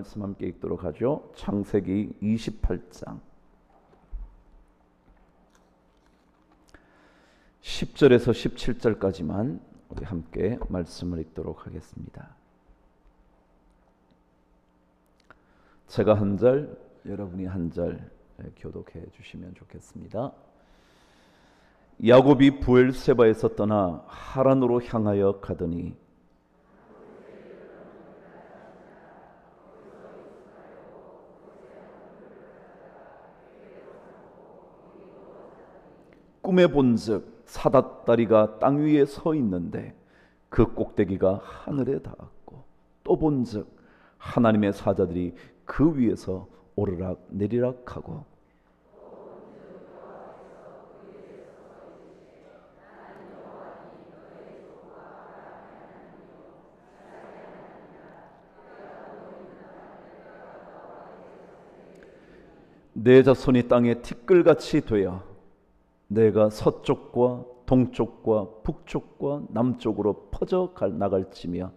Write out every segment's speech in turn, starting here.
말씀 함께 읽도록 하죠. 창세기 28장 10절에서 17절까지만 우리 함께 말씀을 읽도록 하겠습니다. 제가 한 절, 여러분이 한 절 교독해 주시면 좋겠습니다. 야곱이 부엘세바에서 떠나 하란으로 향하여 가더니 꿈에 본즉 사닥다리가 땅 위에 서 있는데 그 꼭대기가 하늘에 닿았고, 또 본즉 하나님의 사자들이 그 위에서 오르락 내리락 하고, 내 자손이 땅에 티끌같이 되어 내가 서쪽과 동쪽과 북쪽과 남쪽으로 퍼져 나갈지며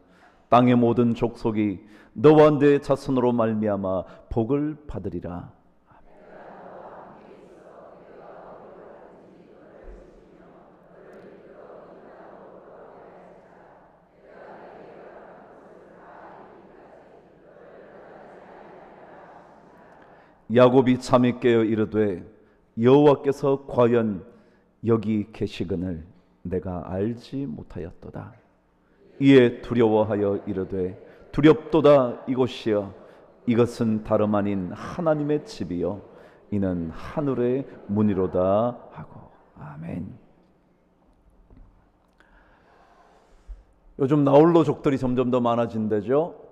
땅의 모든 족속이 너와 내 자손으로 말미암아 복을 받으리라. 야곱이 잠이 깨어 이르되 여호와께서 과연 여기 계시거늘 내가 알지 못하였도다. 이에 두려워하여 이르되 두렵도다. 이곳이여 이것은 다름 아닌 하나님의 집이요 이는 하늘의 문이로다 하고. 아멘. 요즘 나홀로족들이 점점 더 많아진대죠.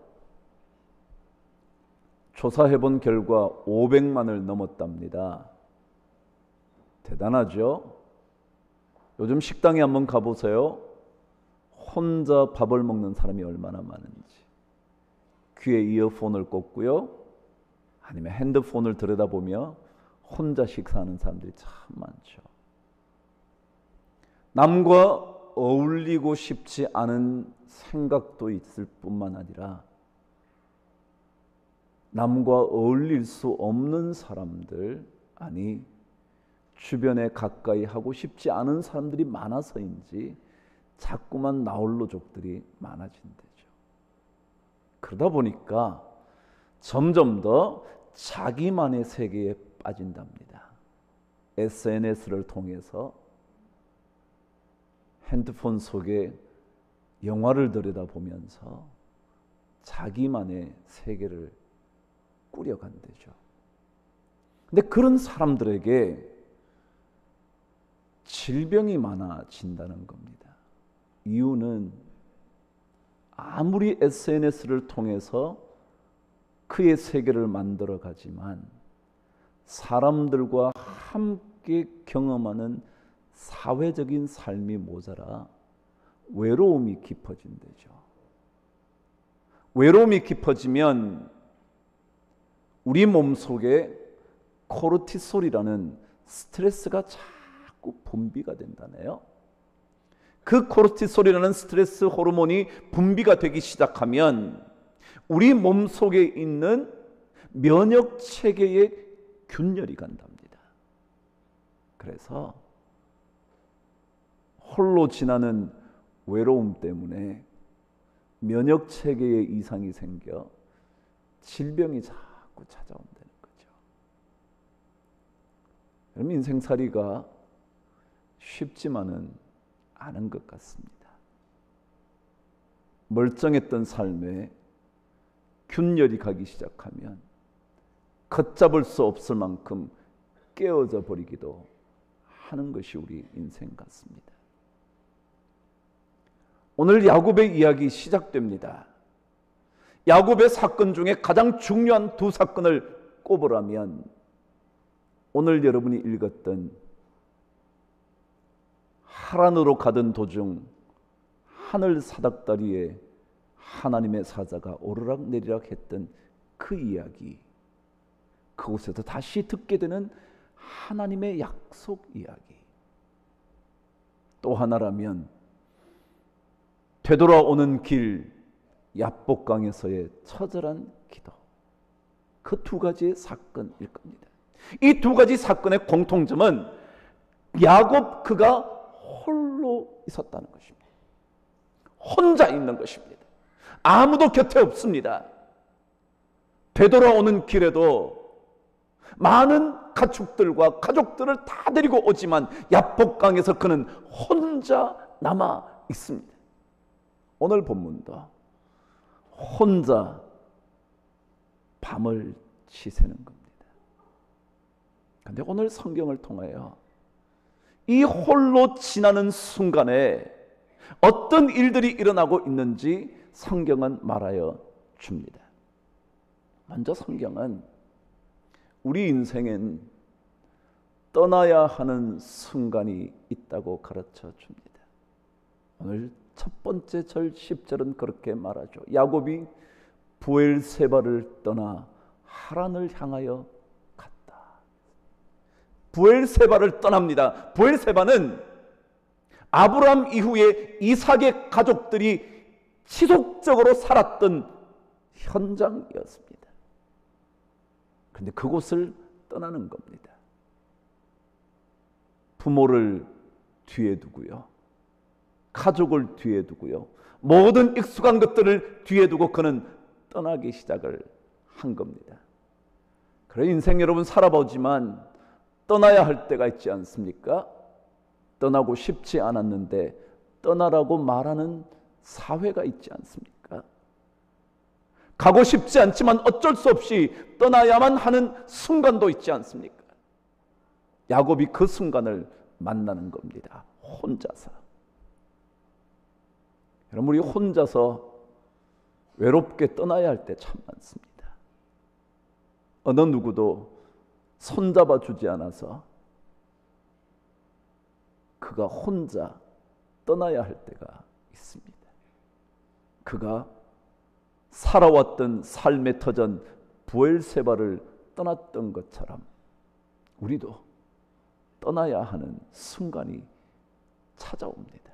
조사해본 결과 500만을 넘었답니다. 대단하죠? 요즘 식당에 한번 가보세요. 혼자 밥을 먹는 사람이 얼마나 많은지. 귀에 이어폰을 꽂고요, 아니면 핸드폰을 들여다보며 혼자 식사하는 사람들이 참 많죠. 남과 어울리고 싶지 않은 생각도 있을 뿐만 아니라 남과 어울릴 수 없는 사람들, 아니 주변에 가까이 하고 싶지 않은 사람들이 많아서인지 자꾸만 나홀로족들이 많아진대죠. 그러다 보니까 점점 더 자기만의 세계에 빠진답니다. SNS를 통해서 핸드폰 속에 영화를 들여다보면서 자기만의 세계를 꾸려간대죠. 근데 그런 사람들에게 질병이 많아진다는 겁니다. 이유는 아무리 SNS를 통해서 그의 세계를 만들어 가지만 사람들과 함께 경험하는 사회적인 삶이 모자라 외로움이 깊어진대죠. 외로움이 깊어지면 우리 몸속에 코르티솔이라는 스트레스가 자꾸 분비가 된다네요. 그 코르티솔이라는 스트레스 호르몬이 분비가 되기 시작하면 우리 몸속에 있는 면역 체계에 균열이 간답니다. 그래서 홀로 지나는 외로움 때문에 면역 체계에 이상이 생겨 질병이 자꾸 찾아온다는 거죠. 여러분, 인생살이가 쉽지만은 않은 것 같습니다. 멀쩡했던 삶에 균열이 가기 시작하면 걷잡을 수 없을 만큼 깨어져 버리기도 하는 것이 우리 인생 같습니다. 오늘 야곱의 이야기 시작됩니다. 야곱의 사건 중에 가장 중요한 두 사건을 꼽으라면 오늘 여러분이 읽었던 하란으로 가던 도중 하늘 사닥다리에 하나님의 사자가 오르락 내리락 했던 그 이야기, 그곳에서 다시 듣게 되는 하나님의 약속 이야기, 또 하나라면 되돌아오는 길 야복강에서의 처절한 기도, 그 두 가지의 사건일 겁니다. 이 두 가지 사건의 공통점은 야곱 그가 홀로 있었다는 것입니다. 혼자 있는 것입니다. 아무도 곁에 없습니다. 되돌아오는 길에도 많은 가축들과 가족들을 다 데리고 오지만 야복강에서 그는 혼자 남아 있습니다. 오늘 본문도 혼자 밤을 지새는 겁니다. 그런데 오늘 성경을 통하여 이 홀로 지나는 순간에 어떤 일들이 일어나고 있는지 성경은 말하여 줍니다. 먼저 성경은 우리 인생엔 떠나야 하는 순간이 있다고 가르쳐 줍니다. 오늘 첫 번째 절 10절은 그렇게 말하죠. 야곱이 브엘세바를 떠나 하란을 향하여 갔다. 브엘세바를 떠납니다. 브엘세바는 아브라함 이후에 이삭의 가족들이 지속적으로 살았던 현장이었습니다. 그런데 그곳을 떠나는 겁니다. 부모를 뒤에 두고요, 가족을 뒤에 두고요, 모든 익숙한 것들을 뒤에 두고 그는 떠나기 시작을 한 겁니다. 그래 인생 여러분 살아보지만 떠나야 할 때가 있지 않습니까? 떠나고 싶지 않았는데 떠나라고 말하는 사회가 있지 않습니까? 가고 싶지 않지만 어쩔 수 없이 떠나야만 하는 순간도 있지 않습니까? 야곱이 그 순간을 만나는 겁니다. 혼자서. 여러분 우리 혼자서 외롭게 떠나야 할 때 참 많습니다. 어느 누구도 손잡아 주지 않아서 그가 혼자 떠나야 할 때가 있습니다. 그가 살아왔던 삶의 터전 브엘세바를 떠났던 것처럼 우리도 떠나야 하는 순간이 찾아옵니다.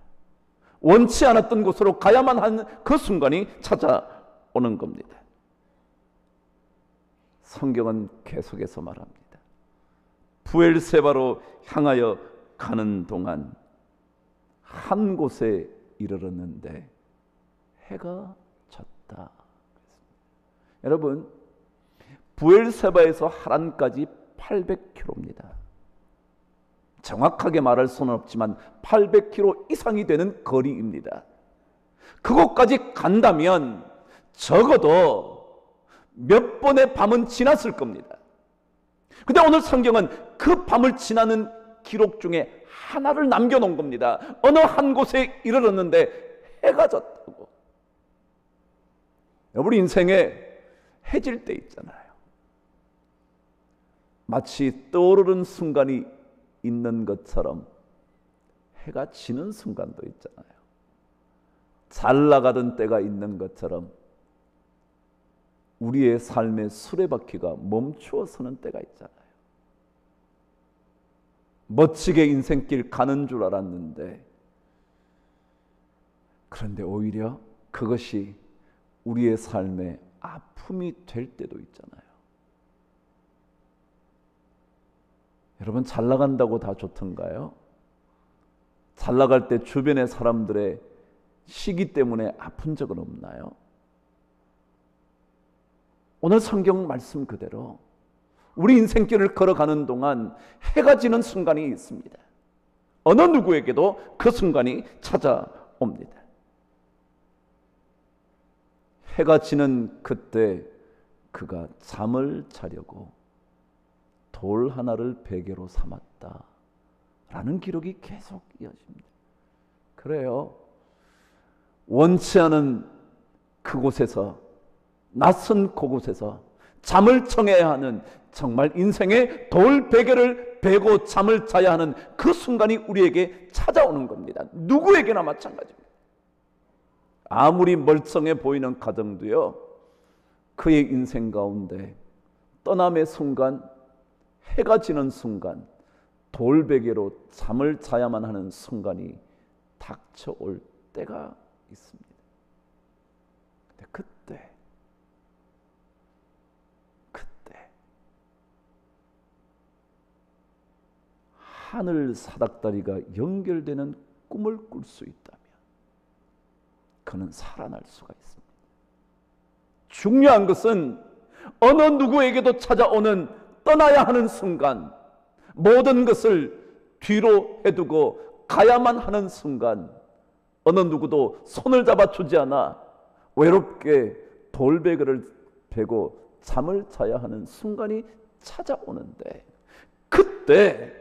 원치 않았던 곳으로 가야만 하는 그 순간이 찾아오는 겁니다. 성경은 계속해서 말합니다. 브엘세바로 향하여 가는 동안 한 곳에 이르렀는데 해가 졌다. 여러분 브엘세바에서 하란까지 800km입니다. 정확하게 말할 수는 없지만 800km 이상이 되는 거리입니다. 그곳까지 간다면 적어도 몇 번의 밤은 지났을 겁니다. 그런데 오늘 성경은 그 밤을 지나는 기록 중에 하나를 남겨놓은 겁니다. 어느 한 곳에 이르렀는데 해가 졌다고. 우리 인생에 해질 때 있잖아요. 마치 떠오르는 순간이 있는 것처럼 해가 지는 순간도 있잖아요. 잘 나가던 때가 있는 것처럼 우리의 삶의 수레바퀴가 멈추어 서는 때가 있잖아요. 멋지게 인생길 가는 줄 알았는데 그런데 오히려 그것이 우리의 삶의 아픔이 될 때도 있잖아요. 여러분 잘 나간다고 다 좋던가요? 잘 나갈 때 주변의 사람들의 시기 때문에 아픈 적은 없나요? 오늘 성경 말씀 그대로 우리 인생길을 걸어가는 동안 해가 지는 순간이 있습니다. 어느 누구에게도 그 순간이 찾아옵니다. 해가 지는 그때 그가 잠을 자려고 돌 하나를 베개로 삼았다 라는 기록이 계속 이어집니다. 그래요, 원치 않은 그곳에서, 낯선 그곳에서 잠을 청해야 하는, 정말 인생의 돌 베개를 베고 잠을 자야 하는 그 순간이 우리에게 찾아오는 겁니다. 누구에게나 마찬가지입니다. 아무리 멀쩡해 보이는 가정도요, 그의 인생 가운데 떠남의 순간, 해가 지는 순간, 돌베개로 잠을 자야만 하는 순간이 닥쳐올 때가 있습니다. 근데 그때 하늘 사닥다리가 연결되는 꿈을 꿀 수 있다면 그는 살아날 수가 있습니다. 중요한 것은 어느 누구에게도 찾아오는 떠나야 하는 순간, 모든 것을 뒤로 해두고 가야만 하는 순간, 어느 누구도 손을 잡아주지 않아 외롭게 돌베개를 베고 잠을 자야 하는 순간이 찾아오는데, 그때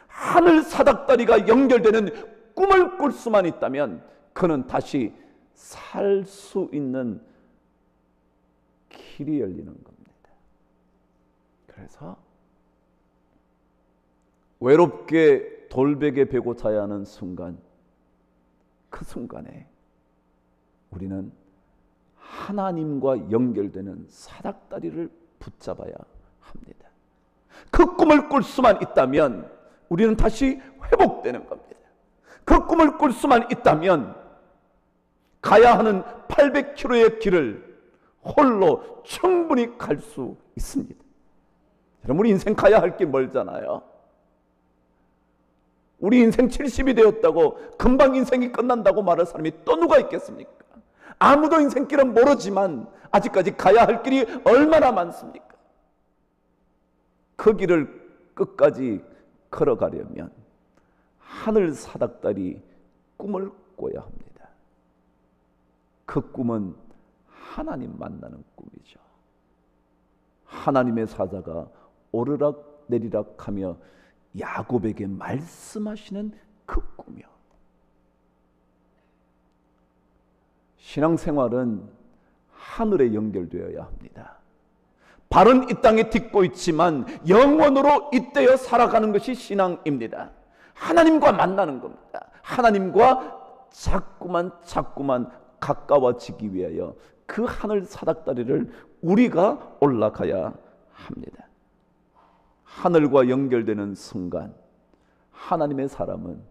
하늘 사닥다리가 연결되는 꿈을 꿀 수만 있다면 그는 다시 살 수 있는 길이 열리는 겁니다. 그래서 외롭게 돌베개 베고 자야 하는 순간, 그 순간에 우리는 하나님과 연결되는 사닥다리를 붙잡아야 합니다. 그 꿈을 꿀 수만 있다면 우리는 다시 회복되는 겁니다. 그 꿈을 꿀 수만 있다면 가야 하는 800km의 길을 홀로 충분히 갈 수 있습니다. 여러분, 우리 인생 가야 할 게 멀잖아요. 우리 인생 70이 되었다고 금방 인생이 끝난다고 말할 사람이 또 누가 있겠습니까? 아무도 인생길은 모르지만 아직까지 가야 할 길이 얼마나 많습니까? 그 길을 끝까지 걸어가려면 하늘 사닥다리 꿈을 꿔야 합니다. 그 꿈은 하나님 만나는 꿈이죠. 하나님의 사자가 오르락 내리락 하며 야곱에게 말씀하시는 그 꿈이요. 신앙생활은 하늘에 연결되어야 합니다. 발은 이 땅에 딛고 있지만 영원으로 잇대어 살아가는 것이 신앙입니다. 하나님과 만나는 겁니다. 하나님과 자꾸만 가까워지기 위하여 그 하늘 사닥다리를 우리가 올라가야 합니다. 하늘과 연결되는 순간 하나님의 사람은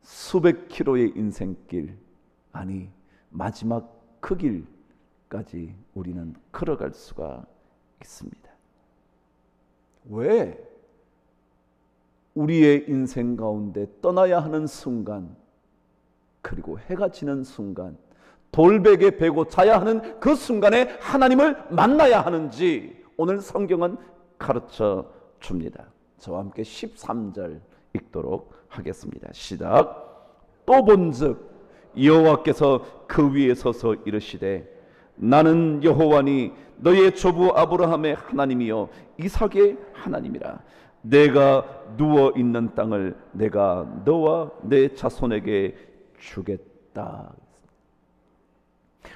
수백 킬로의 인생길, 아니 마지막 그 길까지 우리는 걸어갈 수가 있습니다. 왜 우리의 인생 가운데 떠나야 하는 순간, 그리고 해가 지는 순간, 돌베개 베고 자야 하는 그 순간에 하나님을 만나야 하는지 오늘 성경은 가르쳐 줍니다. 저와 함께 13절 읽도록 하겠습니다. 시작. 또 본즉 여호와께서 그 위에 서서 이르시되 나는 여호와니 너의 조부 아브라함의 하나님이요 이삭의 하나님이라. 내가 누워 있는 땅을 내가 너와 내 자손에게 주겠다.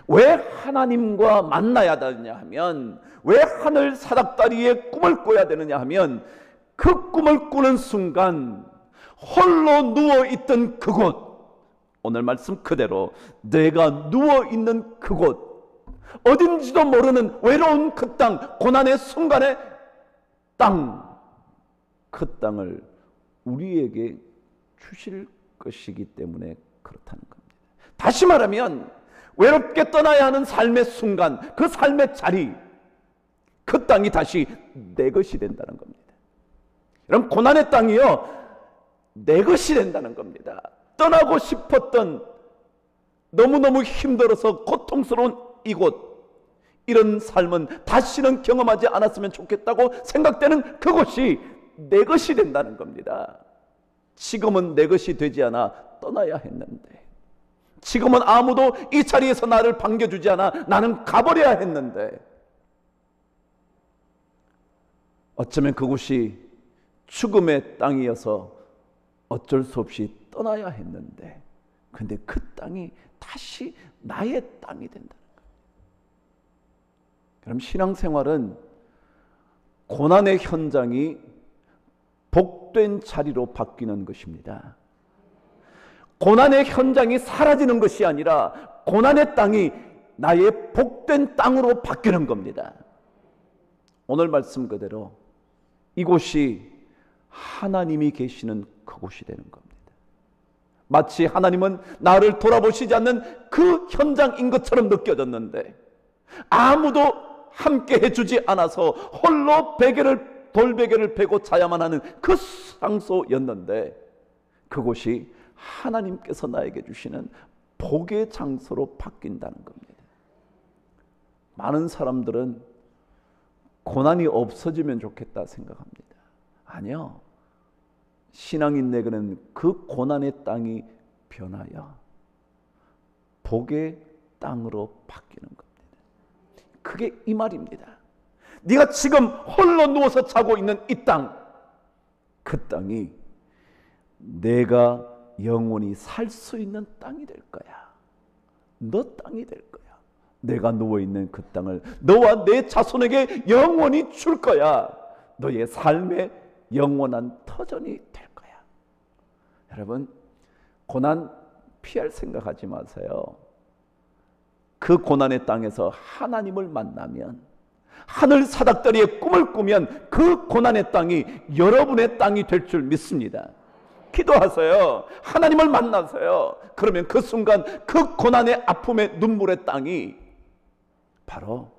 왜 하나님과 만나야 되느냐 하면, 왜 하늘 사닥다리의 꿈을 꿔야 되느냐 하면, 그 꿈을 꾸는 순간 홀로 누워있던 그곳, 오늘 말씀 그대로 내가 누워있는 그곳, 어딘지도 모르는 외로운 그 땅, 고난의 순간의 땅, 그 땅을 우리에게 주실 것이기 때문에 그렇다는 겁니다. 다시 말하면 외롭게 떠나야 하는 삶의 순간, 그 삶의 자리, 그 땅이 다시 내 것이 된다는 겁니다. 여러분, 고난의 땅이요 내 것이 된다는 겁니다. 떠나고 싶었던, 너무너무 힘들어서 고통스러운 이곳, 이런 삶은 다시는 경험하지 않았으면 좋겠다고 생각되는 그곳이 내 것이 된다는 겁니다. 지금은 내 것이 되지 않아 떠나야 했는데, 지금은 아무도 이 자리에서 나를 반겨주지 않아 나는 가버려야 했는데, 어쩌면 그곳이 죽음의 땅이어서 어쩔 수 없이 떠나야 했는데, 근데 그 땅이 다시 나의 땅이 된다는 거예요. 그럼 신앙생활은 고난의 현장이 복된 자리로 바뀌는 것입니다. 고난의 현장이 사라지는 것이 아니라 고난의 땅이 나의 복된 땅으로 바뀌는 겁니다. 오늘 말씀 그대로 이곳이 하나님이 계시는 그곳이 되는 겁니다. 마치 하나님은 나를 돌아보시지 않는 그 현장인 것처럼 느껴졌는데, 아무도 함께 해주지 않아서 홀로 베개를 돌베개를 베고 자야만 하는 그 장소였는데 그곳이 하나님께서 나에게 주시는 복의 장소로 바뀐다는 겁니다. 많은 사람들은 고난이 없어지면 좋겠다 생각합니다. 아니요. 신앙인에게는 그 고난의 땅이 변하여 복의 땅으로 바뀌는 겁니다. 그게 이 말입니다. 네가 지금 홀로 누워서 자고 있는 이 땅, 그 땅이 내가 영원히 살 수 있는 땅이 될 거야. 너 땅이 될 거야. 내가 누워있는 그 땅을 너와 내 자손에게 영원히 줄 거야. 너의 삶의 영원한 터전이 될 거야. 여러분, 고난 피할 생각하지 마세요. 그 고난의 땅에서 하나님을 만나면, 하늘 사닥다리의 꿈을 꾸면 그 고난의 땅이 여러분의 땅이 될 줄 믿습니다. 기도하세요. 하나님을 만나세요. 그러면 그 순간 그 고난의 아픔의 눈물의 땅이 바로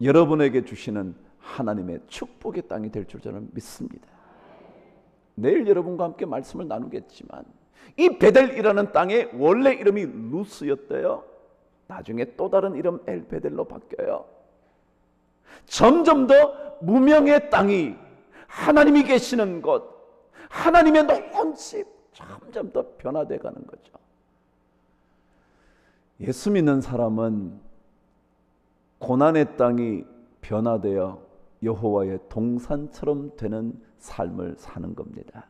여러분에게 주시는 하나님의 축복의 땅이 될 줄 저는 믿습니다. 내일 여러분과 함께 말씀을 나누겠지만 이 베델이라는 땅의 원래 이름이 루스였대요. 나중에 또 다른 이름 엘베델로 바뀌어요. 점점 더 무명의 땅이 하나님이 계시는 곳, 하나님의 놀라운 집, 점점 더 변화되어 가는 거죠. 예수 믿는 사람은 고난의 땅이 변화되어 여호와의 동산처럼 되는 삶을 사는 겁니다.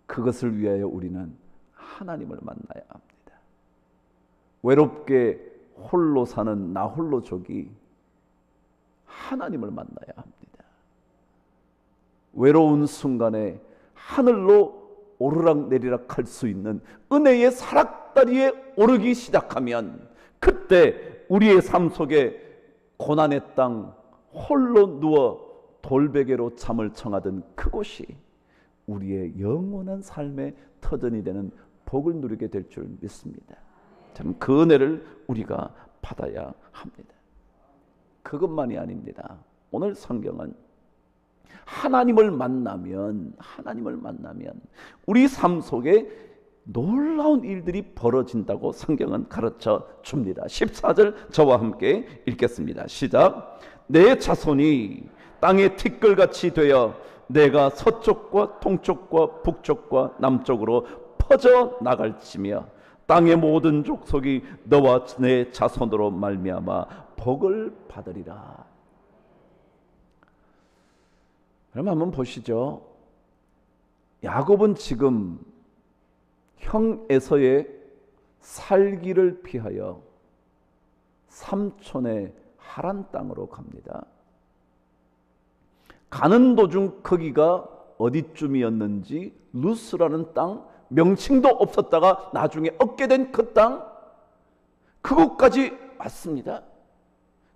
그것을 위하여 우리는 하나님을 만나야 합니다. 외롭게 홀로 사는 나홀로족이 하나님을 만나야 합니다. 외로운 순간에 하늘로 오르락내리락 할 수 있는 은혜의 사락다리에 오르기 시작하면 그때 우리의 삶 속에 고난의 땅, 홀로 누워 돌베개로 잠을 청하던 그곳이 우리의 영원한 삶의 터전이 되는 복을 누리게 될 줄 믿습니다. 참 그 은혜를 우리가 받아야 합니다. 그것만이 아닙니다. 오늘 성경은 하나님을 만나면 우리 삶 속에 놀라운 일들이 벌어진다고 성경은 가르쳐 줍니다. 14절 저와 함께 읽겠습니다. 시작. 내 자손이 땅의 티끌같이 되어 내가 서쪽과 동쪽과 북쪽과 남쪽으로 퍼져 나갈지며 땅의 모든 족속이 너와 내 자손으로 말미암아 복을 받으리라. 그럼 한번 보시죠. 야곱은 지금 형 에서의 살기를 피하여 삼촌의 하란 땅으로 갑니다. 가는 도중 거기가 어디쯤이었는지 루스라는 땅, 명칭도 없었다가 나중에 얻게 된 그 땅, 그곳까지 왔습니다.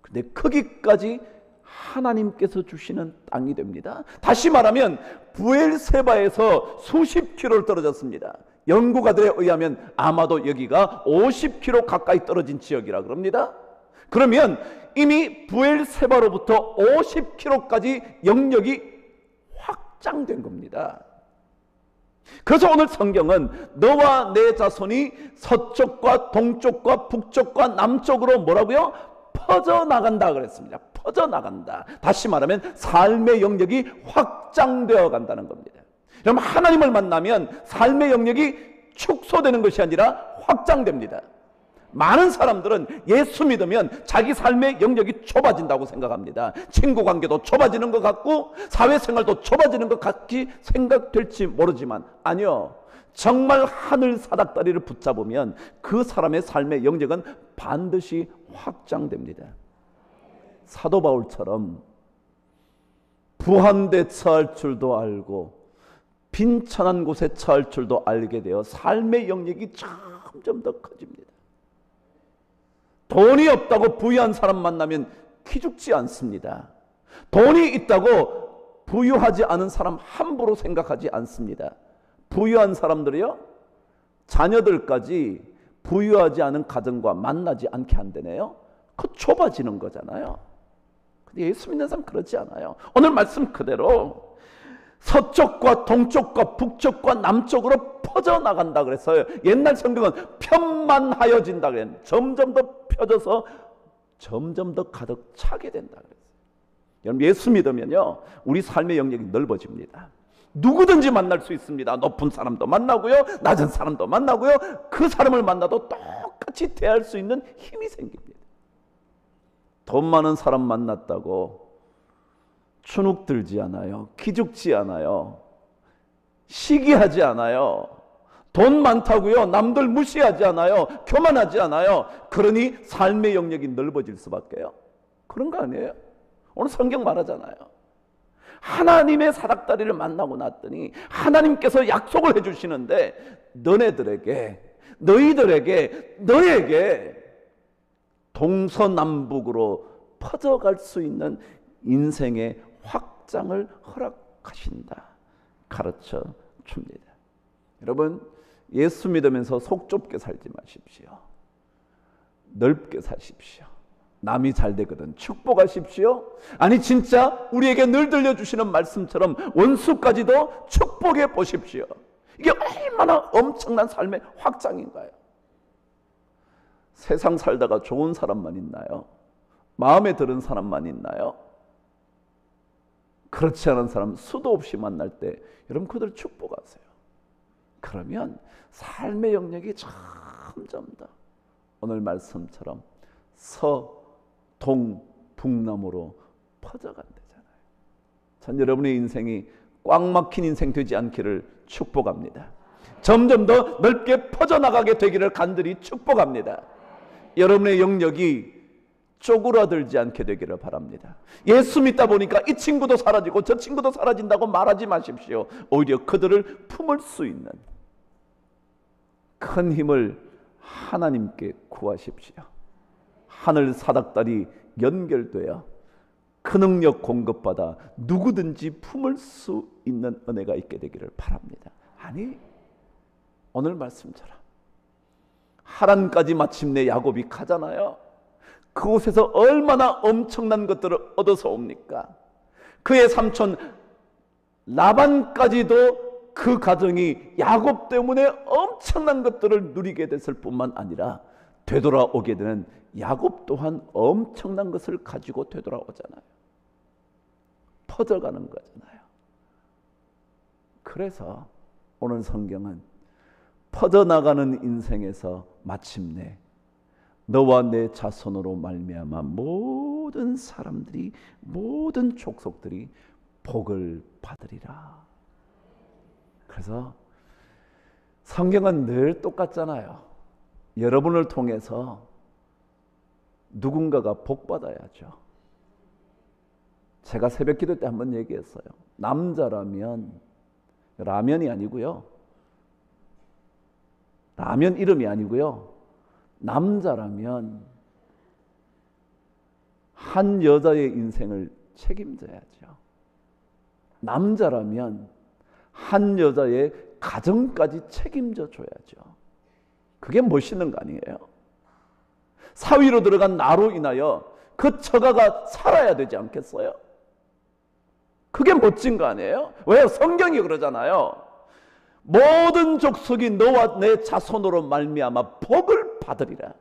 근데 거기까지 하나님께서 주시는 땅이 됩니다. 다시 말하면 부엘세바에서 수십 킬로를 떨어졌습니다. 연구가들에 의하면 아마도 여기가 50km 가까이 떨어진 지역이라 그럽니다. 그러면 이미 부엘세바로부터 50km까지 영역이 확장된 겁니다. 그래서 오늘 성경은 너와 내 자손이 서쪽과 동쪽과 북쪽과 남쪽으로 뭐라고요? 퍼져나간다 그랬습니다. 퍼져나간다. 다시 말하면 삶의 영역이 확장되어 간다는 겁니다. 그럼 하나님을 만나면 삶의 영역이 축소되는 것이 아니라 확장됩니다. 많은 사람들은 예수 믿으면 자기 삶의 영역이 좁아진다고 생각합니다. 친구 관계도 좁아지는 것 같고 사회생활도 좁아지는 것 같이 생각될지 모르지만 아니요. 정말 하늘 사닥다리를 붙잡으면 그 사람의 삶의 영역은 반드시 확장됩니다. 사도 바울처럼 부한데 처할 줄도 알고 빈천한 곳에 처할 줄도 알게 되어 삶의 영역이 점점 더 커집니다. 돈이 없다고 부유한 사람 만나면 기죽지 않습니다. 돈이 있다고 부유하지 않은 사람 함부로 생각하지 않습니다. 부유한 사람들이요, 자녀들까지 부유하지 않은 가정과 만나지 않게 한다네요. 그 좁아지는 거잖아요. 예수 믿는 사람 그러지 않아요. 오늘 말씀 그대로 서쪽과 동쪽과 북쪽과 남쪽으로 퍼져나간다 그랬어요. 옛날 성경은 편만하여진다 그랬는데 점점 더 펴져서 점점 더 가득 차게 된다 그랬어요. 여러분, 예수 믿으면요, 우리 삶의 영역이 넓어집니다. 누구든지 만날 수 있습니다. 높은 사람도 만나고요, 낮은 사람도 만나고요, 그 사람을 만나도 똑같이 대할 수 있는 힘이 생깁니다. 돈 많은 사람 만났다고 추눅 들지 않아요. 기죽지 않아요. 시기하지 않아요. 돈 많다고요 남들 무시하지 않아요. 교만하지 않아요. 그러니 삶의 영역이 넓어질 수밖에요. 그런 거 아니에요? 오늘 성경 말하잖아요. 하나님의 사닥다리를 만나고 났더니 하나님께서 약속을 해주시는데 너희들에게 너에게 동서남북으로 퍼져갈 수 있는 인생의 확장을 허락하신다, 가르쳐 줍니다. 여러분, 예수 믿으면서 속 좁게 살지 마십시오. 넓게 사십시오. 남이 잘 되거든 축복하십시오. 아니, 진짜 우리에게 늘 들려주시는 말씀처럼 원수까지도 축복해 보십시오. 이게 얼마나 엄청난 삶의 확장인가요? 세상 살다가 좋은 사람만 있나요? 마음에 드는 사람만 있나요? 그렇지 않은 사람 수도 없이 만날 때 여러분, 그들 축복하세요. 그러면 삶의 영역이 점점 더 오늘 말씀처럼 동, 북남으로 퍼져간다잖아요. 전 여러분의 인생이 꽉 막힌 인생 되지 않기를 축복합니다. 점점 더 넓게 퍼져나가게 되기를 간절히 축복합니다. 여러분의 영역이 쪼그라들지 않게 되기를 바랍니다. 예수 믿다 보니까 이 친구도 사라지고 저 친구도 사라진다고 말하지 마십시오. 오히려 그들을 품을 수 있는 큰 힘을 하나님께 구하십시오. 하늘 사닥다리 연결되어 그 능력 공급받아 누구든지 품을 수 있는 은혜가 있게 되기를 바랍니다. 아니, 오늘 말씀처럼 하란까지 마침내 야곱이 가잖아요. 그곳에서 얼마나 엄청난 것들을 얻어서 옵니까? 그의 삼촌 라반까지도 그 가정이 야곱 때문에 엄청난 것들을 누리게 됐을 뿐만 아니라 되돌아오게 되는 야곱 또한 엄청난 것을 가지고 되돌아오잖아요. 퍼져가는 거잖아요. 그래서 오늘 성경은 퍼져나가는 인생에서 마침내 너와 내 자손으로 말미암아 모든 사람들이, 모든 족속들이 복을 받으리라. 그래서 성경은 늘 똑같잖아요. 여러분을 통해서 누군가가 복 받아야죠. 제가 새벽 기도 때 한번 얘기했어요. 남자라면, 라면이 아니고요, 라면 이름이 아니고요, 남자라면 한 여자의 인생을 책임져야죠. 남자라면 한 여자의 가정까지 책임져 줘야죠. 그게 멋있는 거 아니에요? 사위로 들어간 나로 인하여 그 처가가 살아야 되지 않겠어요? 그게 멋진 거 아니에요? 왜요? 성경이 그러잖아요. 모든 족속이 너와 내 자손으로 말미암아 복을 받으리라.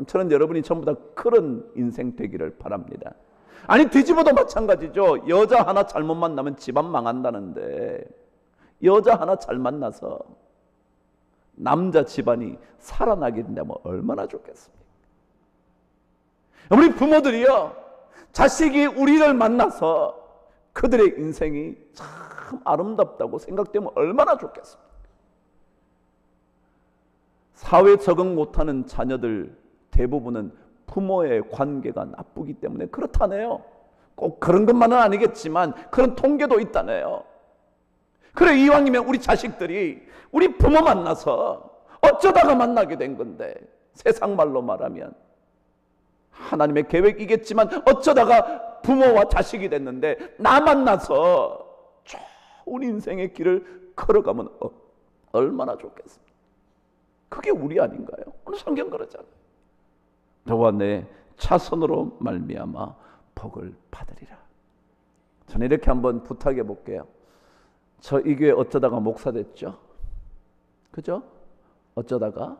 저는 여러분이 전부 다 그런 인생 되기를 바랍니다. 아니, 뒤집어도 마찬가지죠. 여자 하나 잘못 만나면 집안 망한다는데 여자 하나 잘 만나서 남자 집안이 살아나게 된다면 얼마나 좋겠습니까? 우리 부모들이요, 자식이 우리를 만나서 그들의 인생이 참 아름답다고 생각되면 얼마나 좋겠습니까? 사회 적응 못하는 자녀들 대부분은 부모의 관계가 나쁘기 때문에 그렇다네요. 꼭 그런 것만은 아니겠지만 그런 통계도 있다네요. 그래, 이왕이면 우리 자식들이 우리 부모 만나서 어쩌다가 만나게 된 건데, 세상 말로 말하면 하나님의 계획이겠지만 어쩌다가 부모와 자식이 됐는데 나 만나서 좋은 인생의 길을 걸어가면 얼마나 좋겠습니까? 그게 우리 아닌가요? 오늘 성경 그러잖아요. 너와 내 자손으로 말미암아 복을 받으리라. 저는 이렇게 한번 부탁해 볼게요. 저 이 교회 어쩌다가 목사 됐죠? 그죠? 어쩌다가.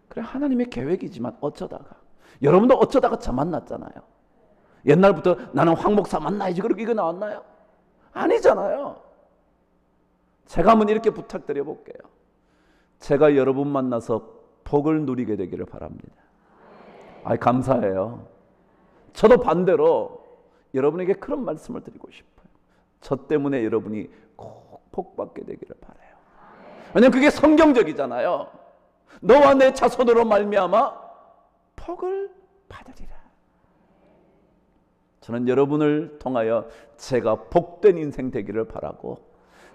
그래, 하나님의 계획이지만 어쩌다가. 여러분도 어쩌다가 저 만났잖아요. 옛날부터 나는 황 목사 만나야지 그렇게 이거 나왔나요? 아니잖아요. 제가 한번 이렇게 부탁드려 볼게요. 제가 여러분 만나서 복을 누리게 되기를 바랍니다. 감사해요. 저도 반대로 여러분에게 그런 말씀을 드리고 싶어요. 저 때문에 여러분이 꼭 복받게 되기를 바라요. 왜냐하면 그게 성경적이잖아요. 너와 내 자손으로 말미암아 복을 받으리라. 저는 여러분을 통하여 제가 복된 인생 되기를 바라고,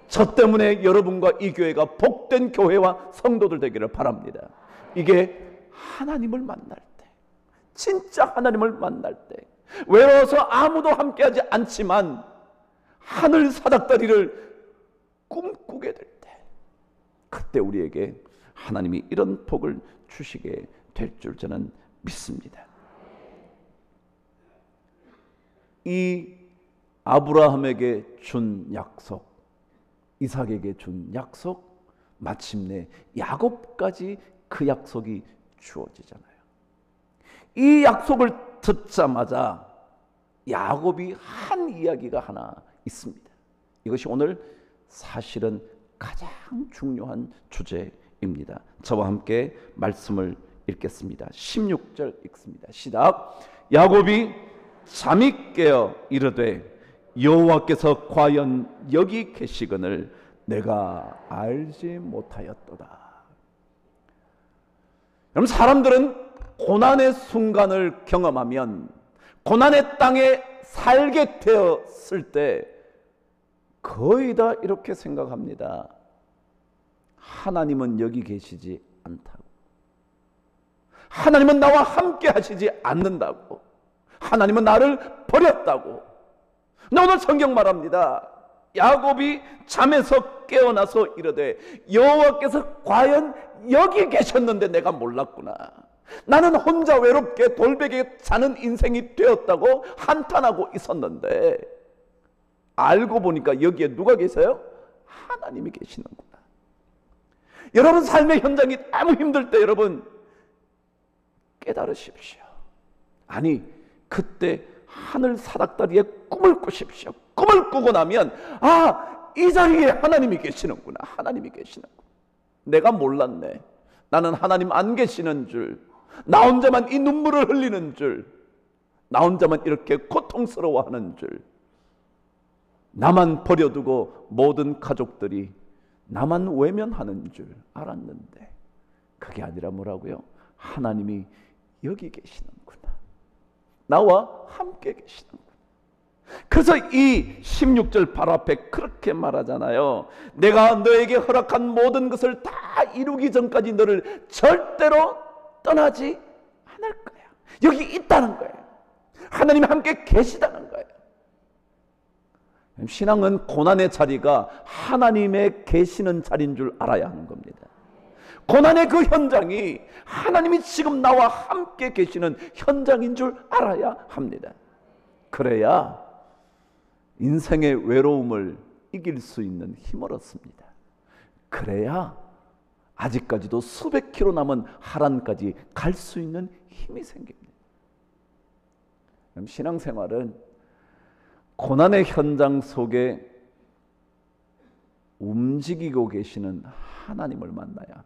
저 때문에 여러분과 이 교회가 복된 교회와 성도들 되기를 바랍니다. 이게 하나님을 만날 때, 진짜 하나님을 만날 때, 외로워서 아무도 함께하지 않지만 하늘 사닥다리를 꿈꾸게 될 때, 그때 우리에게 하나님이 이런 복을 주시게 될 줄 저는 믿습니다. 이 아브라함에게 준 약속, 이삭에게 준 약속, 마침내 야곱까지 그 약속이 주어지잖아요. 이 약속을 듣자마자 야곱이 한 이야기가 하나 있습니다. 이것이 오늘 사실은 가장 중요한 주제입니다. 저와 함께 말씀을 읽겠습니다. 16절 읽습니다. 시작. 야곱이 잠이 깨어 이르되 여호와께서 과연 여기 계시거늘 내가 알지 못하였도다. 여러분, 사람들은 고난의 순간을 경험하면, 고난의 땅에 살게 되었을 때 거의 다 이렇게 생각합니다. 하나님은 여기 계시지 않다고. 하나님은 나와 함께 하시지 않는다고. 하나님은 나를 버렸다고. 근데 오늘 성경 말합니다. 야곱이 잠에서 깨어나서 이르되 여호와께서 과연 여기 계셨는데 내가 몰랐구나. 나는 혼자 외롭게 돌베개 자는 인생이 되었다고 한탄하고 있었는데 알고 보니까 여기에 누가 계세요? 하나님이 계시는구나. 여러분 삶의 현장이 너무 힘들 때 여러분 깨달으십시오. 아니, 그때 하늘 사닥다리에 꿈을 꾸십시오. 꿈을 꾸고 나면 이 자리에 하나님이 계시는구나. 하나님이 계시는구나. 내가 몰랐네. 나는 하나님 안 계시는 줄, 나 혼자만 이 눈물을 흘리는 줄, 나 혼자만 이렇게 고통스러워하는 줄, 나만 버려두고 모든 가족들이 나만 외면하는 줄 알았는데 그게 아니라 뭐라고요? 하나님이 여기 계시는구나. 나와 함께 계시는구나. 그래서 이 16절 바로 앞에 그렇게 말하잖아요. 내가 너에게 허락한 모든 것을 다 이루기 전까지 너를 절대로 떠나지 않을 거야. 여기 있다는 거예요. 하나님이 함께 계시다는 거예요. 신앙은 고난의 자리가 하나님의 계시는 자리인 줄 알아야 하는 겁니다. 고난의 그 현장이 하나님이 지금 나와 함께 계시는 현장인 줄 알아야 합니다. 그래야 인생의 외로움을 이길 수 있는 힘을 얻습니다. 그래야 아직까지도 수백 킬로 남은 하란까지 갈 수 있는 힘이 생깁니다. 신앙생활은 고난의 현장 속에 움직이고 계시는 하나님을 만나야 합니다.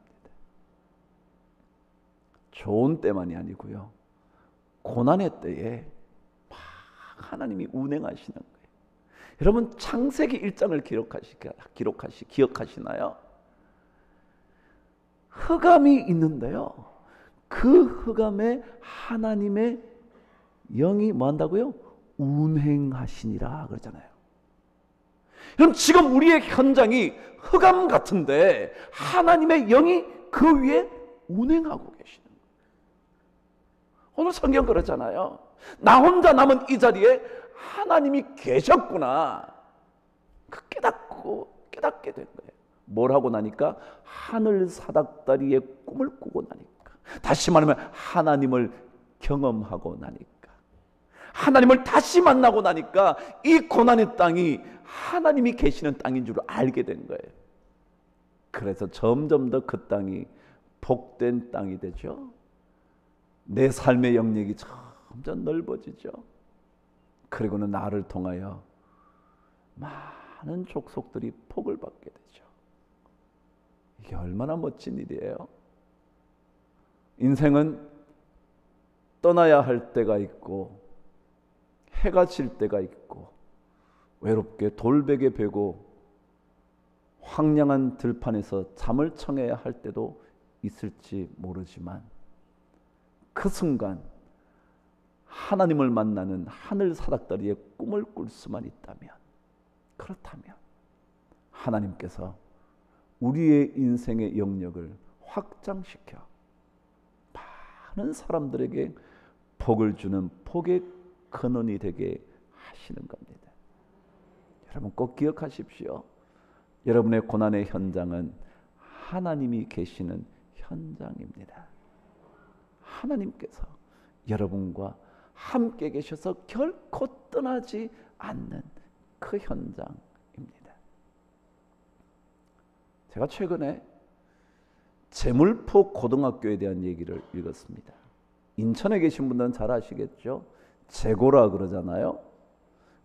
좋은 때만이 아니고요, 고난의 때에 막 하나님이 운행하시는 거예요. 여러분 창세기 1장을 기억하시나요? 흑암이 있는데요, 그 흑암에 하나님의 영이 뭐 한다고요? 운행하시니라 그러잖아요. 그럼 지금 우리의 현장이 흑암 같은데 하나님의 영이 그 위에 운행하고 계시는 거예요. 오늘 성경 그러잖아요. 나 혼자 남은 이 자리에 하나님이 계셨구나. 그 깨닫게 된 거예요. 뭘 하고 나니까? 하늘 사닥다리에 꿈을 꾸고 나니까. 다시 말하면 하나님을 경험하고 나니까. 하나님을 다시 만나고 나니까 이 고난의 땅이 하나님이 계시는 땅인 줄 알게 된 거예요. 그래서 점점 더 그 땅이 복된 땅이 되죠. 내 삶의 영역이 점점 넓어지죠. 그리고는 나를 통하여 많은 족속들이 복을 받게 되죠. 이게 얼마나 멋진 일이에요. 인생은 떠나야 할 때가 있고 해가 질 때가 있고 외롭게 돌베개 베고 황량한 들판에서 잠을 청해야 할 때도 있을지 모르지만 그 순간 하나님을 만나는 하늘 사닥다리의 꿈을 꿀 수만 있다면, 그렇다면 하나님께서 우리의 인생의 영역을 확장시켜 많은 사람들에게 복을 주는 복의 근원이 되게 하시는 겁니다. 여러분 꼭 기억하십시오. 여러분의 고난의 현장은 하나님이 계시는 현장입니다. 하나님께서 여러분과 함께 계셔서 결코 떠나지 않는 그 현장입니다. 제가 최근에 제물포 고등학교에 대한 얘기를 읽었습니다. 인천에 계신 분들은 잘 아시겠죠? 제고라 그러잖아요.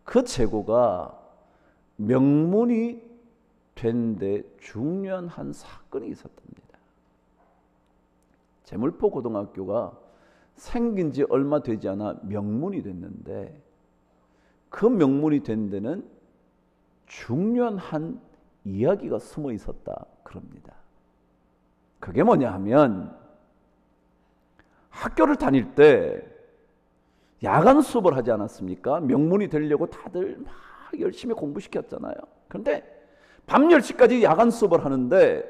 그 제고가 명문이 된 데 중요한 한 사건이 있었답니다. 제물포 고등학교가 생긴 지 얼마 되지 않아 명문이 됐는데 그 명문이 된 데는 중요한 한 이야기가 숨어 있었다 그럽니다. 그게 뭐냐 하면 학교를 다닐 때 야간 수업을 하지 않았습니까? 명문이 되려고 다들 막 열심히 공부시켰잖아요. 그런데 밤 10시까지 야간 수업을 하는데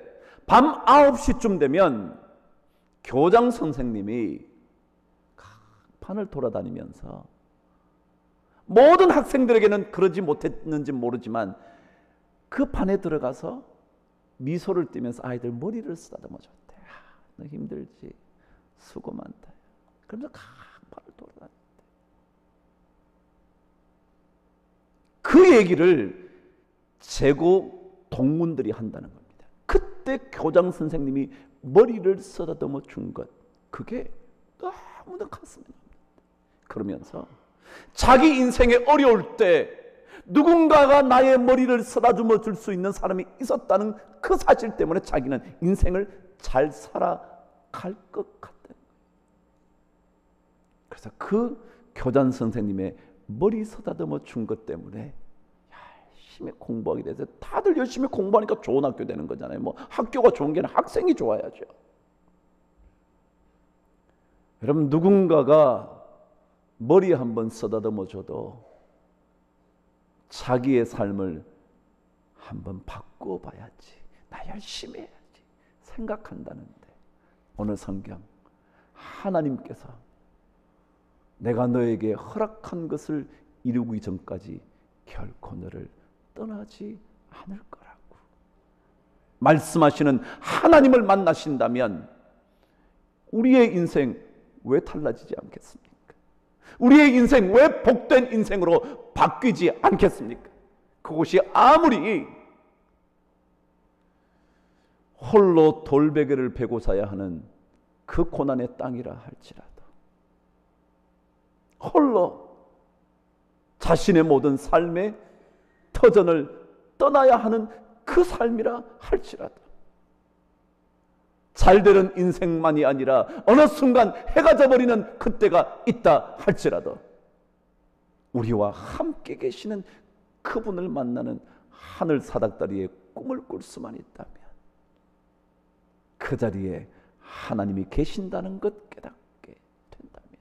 밤 9시쯤 되면 교장 선생님이 판을 돌아다니면서 모든 학생들에게는 그러지 못했는지 모르지만 그 판에 들어가서 미소를 띠면서 아이들 머리를 쓰다듬어 줬대. 너 힘들지? 수고 많다. 그러면서 판을 돌아다녔대. 그 얘기를 재고 동문들이 한다는 겁니다. 그때 교장 선생님이 머리를 쓰다듬어 준 것, 그게 너무나 가슴에 납니다. 그러면서 자기 인생에 어려울 때 누군가가 나의 머리를 쓰다듬어 줄 수 있는 사람이 있었다는 그 사실 때문에 자기는 인생을 잘 살아갈 것 같다. 그래서 그 교장 선생님의 머리 쓰다듬어 준 것 때문에 열심히 공부하게 돼서 다들 열심히 공부하니까 좋은 학교 되는 거잖아요. 뭐 학교가 좋은 게 아니라 학생이 좋아야죠. 여러분 누군가가 머리 한번 쓰다듬어 줘도 자기의 삶을 한번 바꾸어 봐야지, 나 열심히 해야지 생각한다는데 오늘 성경 하나님께서 내가 너에게 허락한 것을 이루기 전까지 결코 너를 떠나지 않을 거라고 말씀하시는 하나님을 만나신다면 우리의 인생 왜 달라지지 않겠습니까? 우리의 인생 왜 복된 인생으로 바뀌지 않겠습니까? 그곳이 아무리 홀로 돌베개를 베고 사야 하는 그 고난의 땅이라 할지라도, 홀로 자신의 모든 삶의 터전을 떠나야 하는 그 삶이라 할지라도, 잘되는 인생만이 아니라 어느 순간 해가 져버리는 그때가 있다 할지라도 우리와 함께 계시는 그분을 만나는 하늘 사닥다리의 꿈을 꿀 수만 있다면 그 자리에 하나님이 계신다는 것 깨닫게 된다면,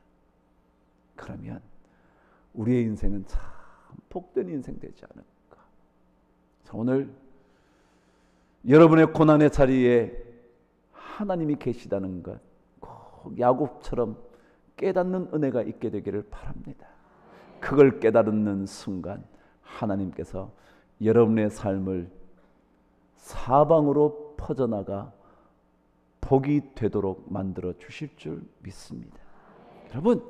그러면 우리의 인생은 참 복된 인생 되지 않을까. 오늘 여러분의 고난의 자리에 하나님이 계시다는 것 꼭 야곱처럼 깨닫는 은혜가 있게 되기를 바랍니다. 그걸 깨달는 순간 하나님께서 여러분의 삶을 사방으로 퍼져나가 복이 되도록 만들어 주실 줄 믿습니다. 여러분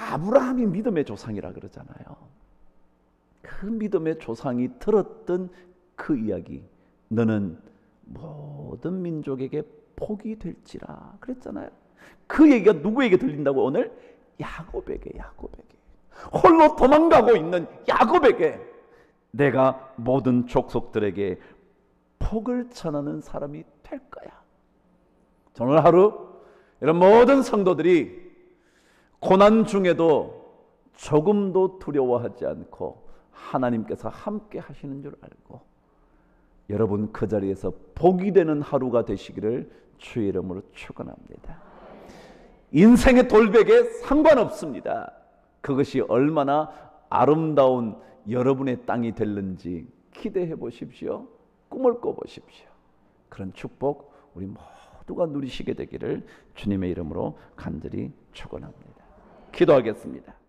아브라함이 믿음의 조상이라 그러잖아요. 그 믿음의 조상이 들었던 그 이야기, 너는 모든 민족에게 복이 될지라 그랬잖아요. 그 얘기가 누구에게 들린다고? 오늘 야곱에게 홀로 도망가고 있는 야곱에게 내가 모든 족속들에게 복을 전하는 사람이 될 거야. 오늘 하루 이런 모든 성도들이 고난 중에도 조금도 두려워하지 않고 하나님께서 함께 하시는 줄 알고 여러분 그 자리에서 복이 되는 하루가 되시기를 주의 이름으로 축원합니다. 인생의 돌베개 상관없습니다. 그것이 얼마나 아름다운 여러분의 땅이 될는지 기대해 보십시오. 꿈을 꿔 보십시오. 그런 축복 우리 모두가 누리시게 되기를 주님의 이름으로 간절히 축원합니다. 기도하겠습니다.